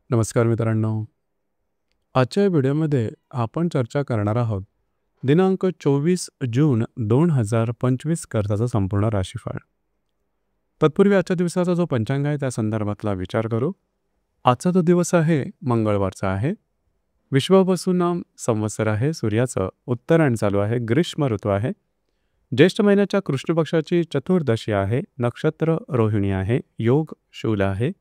नमस्कार मित्रांनो. आजच्या व्हिडिओमध्ये आपण चर्चा करणार आहोत दिनांक 24 जून 2025 करताचा संपूर्ण राशीफळ. तत्पूर्वी आजच्या दिवसाचा जो पंचांग आहे त्या संदर्भातला विचार करू. आजचा जो दिवस आहे मंगळवारचा आहे. विश्वावसुनाम संवत्सर आहे. सूर्याचं उत्तरायण चालू आहे. ग्रीष्म ऋतू आहे. ज्येष्ठ महिन्याच्या कृष्ण पक्षाची चतुर्दशी आहे. नक्षत्र रोहिणी आहे. योग शूल आहे.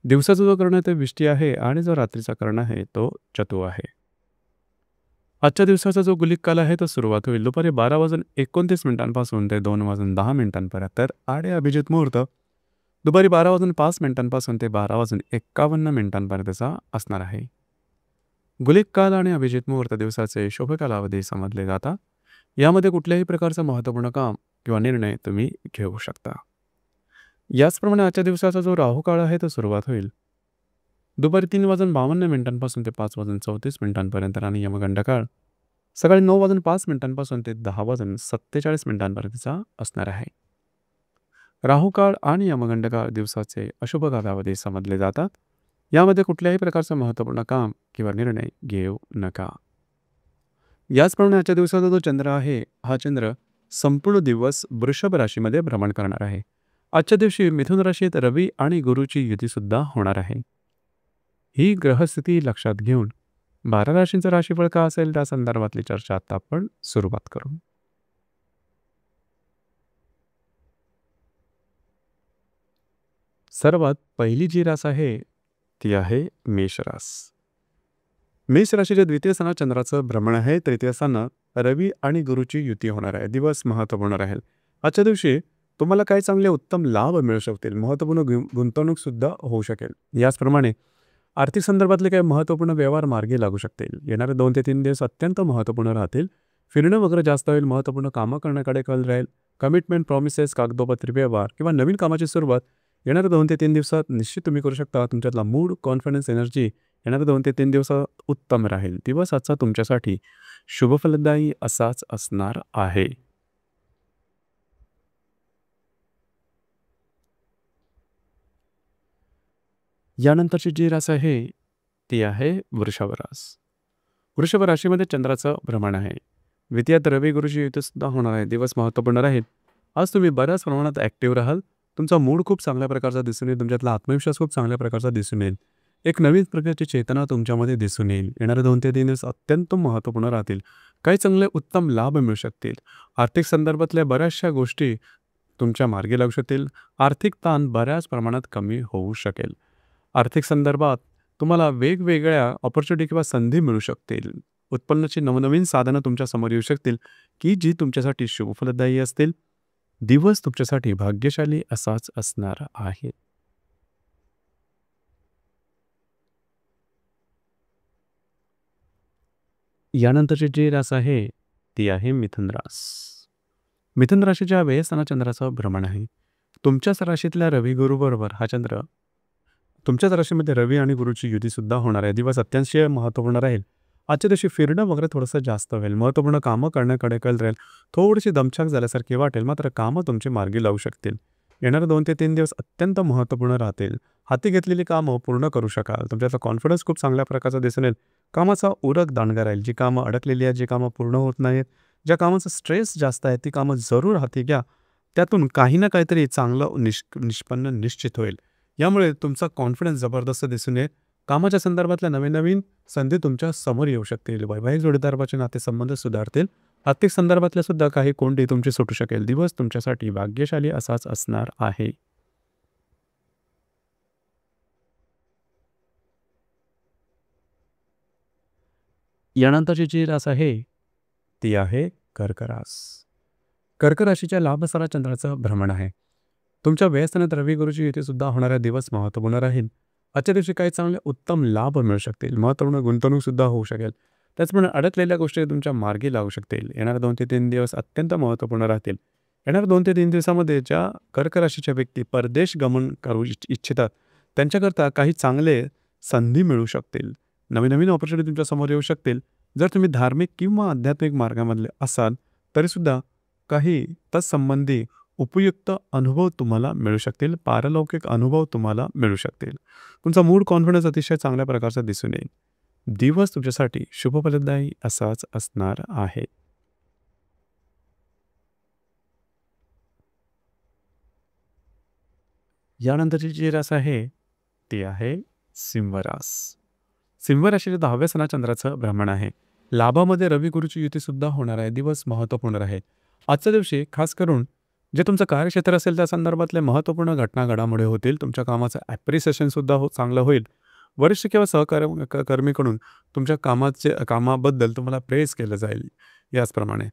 दिवसाचा जो कर्ण ते विष्टी आहे आणि जो रात्रीचा कर्ण आहे तो चतु आहे. आजच्या दिवसाचा जो गुलिक काल आहे तो सुरुवात होईल दुपारी 12:29 ते 2:10 तर आणि अभिजित मुहूर्त दुपारी 12:05 ते 12:51 असणार आहे. गुलिक काल आणि अभिजित मुहूर्त दिवसाचे शुभ कालावधी समजले जातात. यामध्ये कुठल्याही प्रकारचं महत्त्वपूर्ण काम किंवा निर्णय तुम्ही घेऊ शकता. याचप्रमाणे आजच्या दिवसाचा जो राहू काळ आहे तो सुरुवात होईल दुपारी 3:52 ते 5:34 आणि यमगंड काळ सकाळी 9:05 ते 10:47 असणार आहे. राहू काळ आणि यमगंड काळ दिवसाचे अशुभ कालावधी समजले जातात. यामध्ये कुठल्याही प्रकारचं महत्त्वपूर्ण काम किंवा निर्णय घेऊ नका. याचप्रमाणे आजच्या दिवसाचा जो चंद्र आहे हा चंद्र संपूर्ण दिवस वृषभ राशीमध्ये भ्रमण करणार आहे. आजच्या दिवशी मिथुन राशीत रवी आणि गुरुची युती सुद्धा होणार आहे. ही ग्रहस्थिती लक्षात घेऊन 12 राशींचं राशीफळ का असेल त्या संदर्भातली चर्चा आता आपण सुरुवात करू. सर्वात पहिली जी रास आहे ती आहे मेष रास. मेष राशीच्या द्वितीय स्थानात चंद्राचं भ्रमण आहे. तृतीय स्थानात रवी आणि गुरुची युती होणार आहे. दिवस महत्त्वपूर्ण राहील. आजच्या दिवशी तुम्हाला काही चांगले उत्तम लाभ मिळू शकतील. महत्त्वपूर्ण गुंतवणूक सुद्धा होऊ शकेल. याचप्रमाणे आर्थिक संदर्भातले काही महत्त्वपूर्ण व्यवहार मार्गी लागू शकतील. येणारे 2 ते 3 दिवस अत्यंत महत्त्वपूर्ण राहतील. फिरणं वगैरे जास्त होईल. महत्त्वपूर्ण कामं करण्याकडे कल राहील. कमिटमेंट, प्रॉमिसेस, कागदोपत्री व्यवहार किंवा नवीन कामाची सुरुवात येणाऱ्या 2 ते 3 दिवसात निश्चित तुम्ही करू शकता. तुमच्यातला मूड, कॉन्फिडन्स, एनर्जी येणाऱ्या 2 ते 3 दिवसात उत्तम राहील. दिवस आजचा तुमच्यासाठी शुभफलदायी असाच असणार आहे. यानंतरची जी रास आहे ती आहे वृषभ रास. वृषभ राशीमध्ये चंद्राचं भ्रमण आहे. द्वितीयात रवी गुरुची युती सुद्धा होणार आहे. दिवस महत्त्वपूर्ण राहील. आज तुम्ही बऱ्याच प्रमाणात ॲक्टिव्ह राहाल. तुमचा मूड खूप चांगल्या प्रकारचा दिसून येईल. तुमच्यातला आत्मविश्वास खूप चांगल्या प्रकारचा दिसून येईल. एक नवीन प्रकारची चेतना तुमच्यामध्ये दिसून येईल. येणारे 2 ते 3 दिवस अत्यंत महत्त्वपूर्ण राहतील. काही चांगले उत्तम लाभ मिळू शकतील. आर्थिक संदर्भातल्या बऱ्याचशा गोष्टी तुमच्या मार्गी लागू शकतील. आर्थिक ताण बऱ्याच प्रमाणात कमी होऊ शकेल. आर्थिक संदर्भात तुम्हाला वेगवेगळ्या ऑपॉर्च्युनिटी किंवा संधी मिळू शकतील. उत्पन्नाची नवनवीन साधनं तुमच्या समोर येऊ शकतील की जी तुमच्यासाठी शुभफलदायी असतील. दिवस तुमच्यासाठी भाग्यशाली असाच असणार आहे. यानंतरची जी रास आहे ती आहे मिथुन रास. मिथुन राशीच्या व्ययस्थानात चंद्राचं भ्रमण आहे. तुमच्याच राशीतल्या रवी गुरु बरोबर हा चंद्र तुमच्याच राशीमध्ये रवी आणि गुरुची युती सुद्धा होणार आहे. दिवस अत्यंत महत्त्वपूर्ण राहील. आजच्या दिवशी फिरणं वगैरे थोडंसं जास्त होईल. महत्त्वपूर्ण कामं करण्याकडे कल राहील. थोडीशी दमछाक झाल्यासारखी वाटेल. मात्र कामं तुमची मार्गी लावू शकतील. येणारे 2 ते 3 दिवस अत्यंत महत्त्वपूर्ण राहतील. हाती घेतलेली कामं पूर्ण करू शकाल. तुमच्याचा कॉन्फिडन्स खूप चांगल्या प्रकारचा दिसून येईल. कामाचा उरक दांडगा राहील. जी कामं अडकलेली आहेत, जी कामं पूर्ण होत नाहीत, ज्या कामाचा स्ट्रेस जास्त आहे ती कामं जरूर हाती घ्या. त्यातून काही ना काहीतरी चांगलं निष्पन्न निश्चित होईल. यामुळे तुमचा कॉन्फिडन्स जबरदस्त दिसून येईल. कामाच्या संदर्भातल्या नवीन संधी तुमच्या समोर येऊ शकतील. वैवाहिक जोडीदाराचे नातेसंबंध सुधारतील. आर्थिक संदर्भातल्या सुद्धा काही कोंडी तुमची सुटू शकेल. दिवस तुमच्यासाठी भाग्यशाली असाच असणार आहे. यानंतरची जी रास आहे ती आहे कर्क रास. कर्क राशीच्या लाभस्थानात चंद्राचं भ्रमण आहे. तुमच्या व्ययस्थानात रवी गुरुची युती सुद्धा होणारा दिवस महत्त्वपूर्ण राहील. आजच्या दिवशी काही चांगले उत्तम लाभ मिळू शकतील. महत्त्वपूर्ण गुंतवणूक सुद्धा होऊ शकेल. त्याचप्रमाणे अडकलेल्या गोष्टी तुमच्या मार्गी लागू शकतील. येणारे 2 ते 3 दिवस अत्यंत महत्त्वपूर्ण राहतील. येणाऱ्या 2 ते 3 दिवसामध्ये ज्या कर्क राशीच्या व्यक्ती परदेश गमन करू इच्छितात त्यांच्याकरता काही चांगले संधी मिळू शकतील. नवीन ऑपॉर्च्युनिटी तुमच्या समोर येऊ शकतील. जर तुम्ही धार्मिक किंवा आध्यात्मिक मार्गामधले असाल तरीसुद्धा काही तत्संबंधी उपयुक्त अनुभव तुम्हाला मिळू शकतील. पारलौकिक अनुभव तुम्हाला मिळू शकतील. तुमचा मूड कॉन्फिडन्स अतिशय चांगल्या प्रकारचा दिसून येईल. दिवस तुमच्यासाठी शुभफलदायी असाच असणार आहे. यानंतरची जी रास आहे ती आहे सिंह रास. सिंह राशीच्या 10व्या सणा चंद्राचं भ्रमण आहे. लाभामध्ये रवी गुरुची युती सुद्धा होणार आहे. दिवस महत्त्वपूर्ण आहे. आजच्या दिवशी खास करून जे तुमचं कार्यक्षेत्र असेल त्या संदर्भातले महत्त्वपूर्ण घटना घडामोडी होतील. तुमच्या कामाचं ॲप्रिसिएशन सुद्धा चांगलं होईल. वरिष्ठ किंवा कर्मीकडून तुमच्या कामाबद्दल तुम्हाला प्रेज केलं जाईल. याचप्रमाणे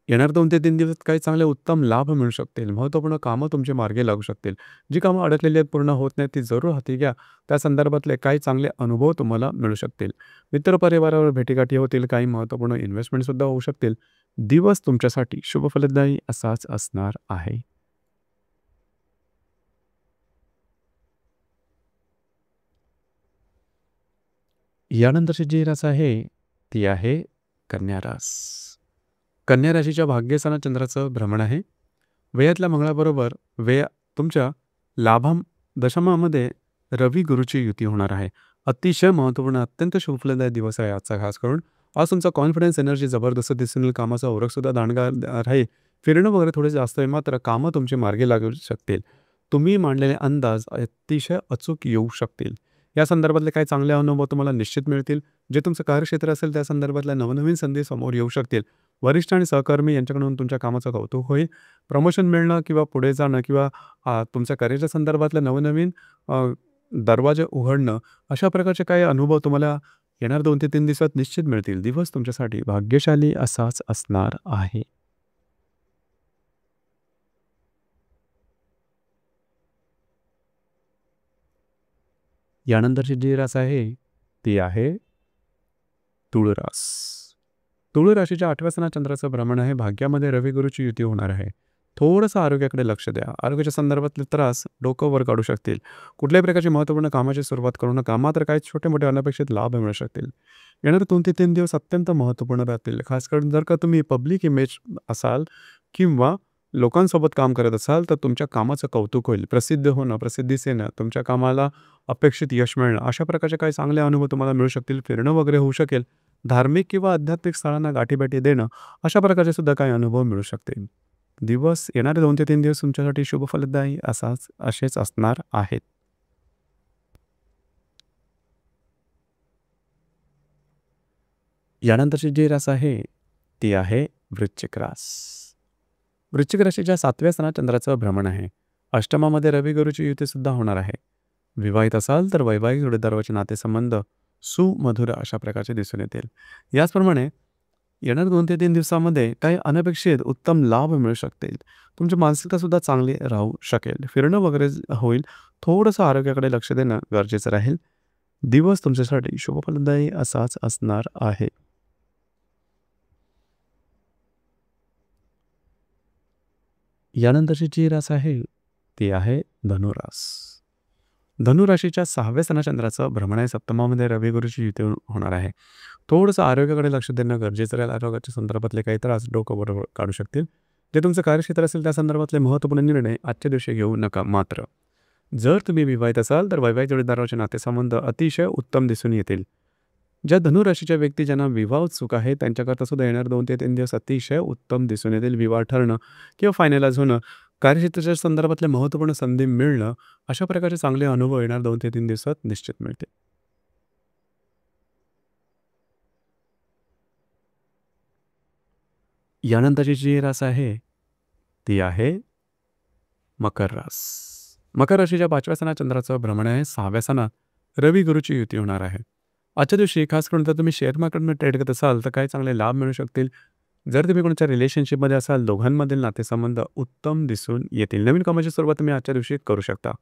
येणार 2 ते 3 दिवसात काही चांगले उत्तम लाभ मिळू शकतील. महत्त्वपूर्ण कामं तुमची मार्गी लागू शकतील. जी कामं अडकलेली आहेत, पूर्ण होत नाहीत, ती जरूर हाती घ्या. त्या संदर्भातले काही चांगले अनुभव तुम्हाला मिळू शकतील. मित्रपरिवारावर भेटीगाठी होतील. काही महत्त्वपूर्ण इन्व्हेस्टमेंटसुद्धा होऊ शकतील. दिवस तुमच्यासाठी शुभफलदायी असाच असणार आहे. यानंतरची जी रास आहे ती आहे कन्या रास. कन्या राशीच्या भाग्यस्थानात चंद्राचं भ्रमण आहे. व्ययातल्या मंगळाबरोबर तुमच्या लाभा दशमामध्ये रवी गुरुची युती होणार आहे. अतिशय महत्त्वपूर्ण अत्यंत शुभफलदायी दिवस आहे आजचा खास करून. आज तुमचा कॉन्फिडन्स एनर्जी जबरदस्त दिसून येईल. कामाचा ओरखसुद्धा दांडगा राहील. फिरणं वगैरे थोडे जास्त आहे, मात्र कामं तुमची मार्गी लागू शकतील. तुम्ही मांडलेले अंदाज अतिशय अचूक येऊ शकतील. या संदर्भातले काही चांगले अनुभव तुम्हाला निश्चित मिळतील. जे तुमचं कार्यक्षेत्र असेल त्या संदर्भातल्या नवनवीन संधी समोर येऊ शकतील. वरिष्ठ आणि सहकर्मी यांच्याकडून तुमच्या कामाचं कौतुक होईल. प्रमोशन मिळणं किंवा पुढे जाणं किंवा तुमच्या करिअरच्या संदर्भातले नवनवीन दरवाजे उघडणं अशा प्रकारचे काही अनुभव तुम्हाला येणार 2 ते 3 दिवसात निश्चित मिळतील. दिवस तुमच्यासाठी भाग्यशाली असाच असणार आहे. यानंतरची जी रास आहे ती आहे तुळ रास. तुळ राशीच्या 8व्या सणात चंद्राचं भ्रमण आहे. भाग्यामध्ये रवी गुरुची युती होणार आहे. थोडंसं आरोग्याकडे लक्ष द्या. आरोग्याच्या संदर्भातले त्रास डोकं वर काढू शकतील. कुठल्याही प्रकारची महत्त्वपूर्ण कामाची सुरुवात करू नका. मात्र काही छोटे-मोठे अनपेक्षित लाभ मिळू शकतील. येणारे 2 ते 3 दिवस अत्यंत महत्त्वपूर्ण राहतील. खास करून जर का तुम्ही पब्लिक इमेज असाल किंवा लोकांसोबत काम करत असाल तर तुमच्या कामाचं कौतुक होईल. प्रसिद्ध होणं, प्रसिद्धीस येणं, तुमच्या कामाला अपेक्षित यश मिळणं अशा प्रकारचे काही चांगले अनुभव तुम्हाला मिळू शकतील. फिरणं वगैरे होऊ शकेल. धार्मिक किंवा आध्यात्मिक स्थळांना गाठीभेटी देणं अशा प्रकारचे सुद्धा काही अनुभव मिळू शकतील. दिवस येणारे 2 ते 3 दिवस तुमच्यासाठी शुभफलदायी असेच असणार आहेत. यानंतरची जी रास आहे ती आहे वृश्चिक रास. वृश्चिक राशीच्या 7व्या स्थानात चंद्राचं भ्रमण आहे. अष्टमामध्ये रवी गुरुची युती सुद्धा होणार आहे. विवाहित असाल तर वैवाहिक जोडीदाराचे नातेसंबंध सुमधुर अशा प्रकारचे दिसून येतील. याचप्रमाणे येणाऱ्या 2 ते 3 दिवसामध्ये काही अनपेक्षित उत्तम लाभ मिळू शकतील. तुमची मानसिकता सुद्धा चांगली राहू शकेल. फिरणं वगैरे होईल. थोडंसं आरोग्याकडे लक्ष देणं गरजेचं राहील. दिवस तुमच्यासाठी शुभफलदायी असाच असणार आहे. यानंतरची जी रास आहे ती आहे धनुरास. धनुराशीच्या 6व्या स्थानात चंद्राचं भ्रमण आहे. सप्तमामध्ये रवी गुरुची युती होणार आहे. थोडंसं आरोग्याकडे लक्ष देणं गरजेचं राहील. आरोग्याच्या संदर्भातले काही त्रास डोकं बरोबर काढू शकतील. जे तुमचं कार्यक्षेत्र असेल त्या संदर्भातले महत्त्वपूर्ण निर्णय आजच्या दिवशी घेऊ नका. मात्र जर तुम्ही विवाहित असाल तर वैवाहिक जोडीदाराचे नातेसंबंध अतिशय उत्तम दिसून येतील. ज्या धनुराशीच्या व्यक्ती ज्यांना विवाह उत्सुक आहे त्यांच्याकरता सुद्धा येणार 2 ते 3 दिवस अतिशय उत्तम दिसून येतील. विवाह ठरणं किंवा फायनलाइज होणं, कार्यक्षेत्राच्या संदर्भातले महत्त्वपूर्ण संधी मिळणं अशा प्रकारचे चांगले अनुभव येणार 2 ते 3 दिवसात निश्चित मिळतील. यानंतरची जी रास आहे ती आहे मकर रास. मकर राशीच्या 5व्या स्थानात चंद्राचं भ्रमण आहे. 6व्या स्थानात रवी गुरुची युती होणार आहे. आजच्या दिवशी खास करून जर तुम्ही शेअर मार्केटमध्ये ट्रेड करत असाल तर काही चांगले लाभ मिळू शकतील. जर तुम्ही कोणाच्या रिलेशनशिपमध्ये असाल दोघांमधील नातेसंबंध उत्तम दिसून येतील. नवीन कामाची सुरुवात तुम्ही आजच्या दिवशी करू शकता.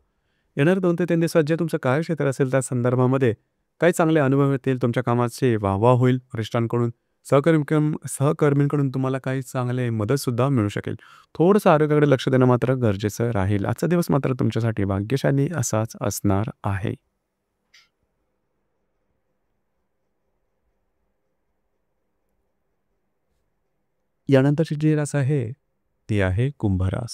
येणाऱ्या 2 ते 3 दिवसात जे तुमचं कार्यक्षेत्र असेल त्या संदर्भामध्ये काही चांगले अनुभव येतील. तुमच्या कामाचे वाहवा होईल वरिष्ठांकडून. सहकर्मींकडून तुम्हाला काही चांगले मदतसुद्धा मिळू शकेल. थोडंसं आरोग्याकडे लक्ष देणं मात्र गरजेचं राहील. आजचा दिवस मात्र तुमच्यासाठी भाग्यशाली असाच असणार आहे. यानंतरची जी रास आहे ती आहे कुंभरास.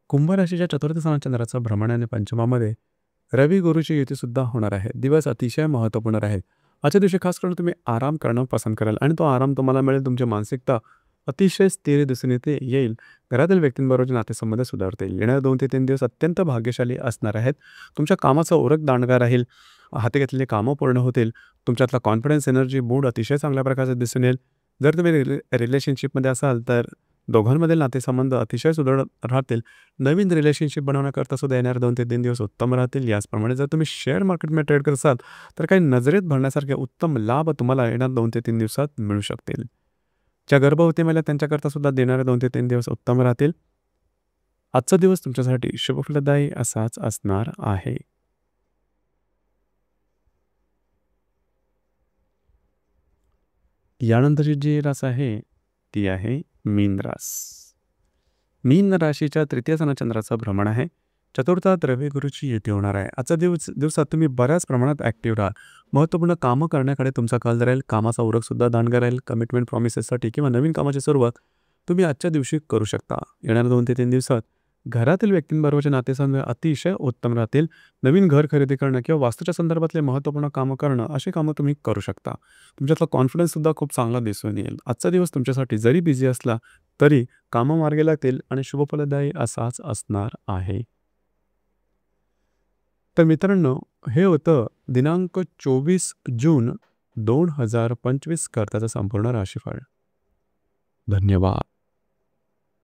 कुंभ राशीच्या चतुर्थ स्थानात चंद्राचा भ्रमण आणि पंचमामध्ये रवी गुरुची युती सुद्धा होणार आहे. दिवस अतिशय महत्त्वपूर्ण राहील. आजच्या दिवशी खास करून तुम्ही आराम करणं पसंत कराल आणि तो आराम तुम्हाला मिळेल. तुमची मानसिकता अतिशय स्थिर दिसून येईल. घरातील व्यक्तींबरोबरचे नातेसंबंध सुधारतील. येणारे 2 ते 3 दिवस अत्यंत भाग्यशाली असणार आहेत. तुमच्या कामाचा उरक दांडगा राहील. हाती घेतलेली कामं पूर्ण होतील. तुमच्यातला कॉन्फिडन्स, एनर्जी, मूड अतिशय चांगल्या प्रकारचे दिसून येईल. जर तुम्ही रिलेशनशिपमध्ये असाल तर दोघांमधील नातेसंबंध अतिशय सुदृढ राहतील. नवीन रिलेशनशिप बनवण्याकरता सुद्धा येणारे 2 ते 3 दिवस उत्तम राहतील. याचप्रमाणे जर तुम्ही शेअर मार्केटमध्ये ट्रेड करत असाल तर काही नजरेत भरण्यासारखे उत्तम लाभ तुम्हाला येणाऱ्या 2 ते 3 दिवसात मिळू शकतील. ज्या गर्भवती महिला त्यांच्याकरता सुद्धा देणारे 2 ते 3 दिवस उत्तम राहतील. आजचा दिवस तुमच्यासाठी शुभफलदायी असाच असणार आहे. यानंतरची जी रास आहे ती आहे मीन रास. मीन राशीच्या तृतीय स्थानात चंद्राचं भ्रमण आहे. चतुर्थात रवी गुरुची युती होणार आहे. आजच्या दिवसात तुम्ही बऱ्याच प्रमाणात ॲक्टिव्ह राहाल. महत्त्वपूर्ण कामं करण्याकडे तुमचा कल राहील. कामाचा उरकसुद्धा दांडगा राहील. कमिटमेंट प्रॉमिसेससाठी किंवा नवीन कामाची सुरुवात तुम्ही आजच्या दिवशी करू शकता. येणाऱ्या 2 ते 3 दिवसात घरातील व्यक्तींबरोबरचे नातेसंबंध अतिशय उत्तम राहतील. नवीन घर खरेदी करणं किंवा वास्तूच्या संदर्भातले महत्त्वपूर्ण कामं करणं अशी कामं तुम्ही करू शकता. तुमच्यातला कॉन्फिडन्ससुद्धा खूप चांगला दिसून येईल. आजचा दिवस तुमच्यासाठी जरी बिझी असला तरी कामं मार्गी लागतील आणि शुभफलदायी असाच असणार आहे. तर मित्रांनो, हे होतं दिनांक 24 जून 2025 करताचं संपूर्ण राशीफळ. धन्यवाद.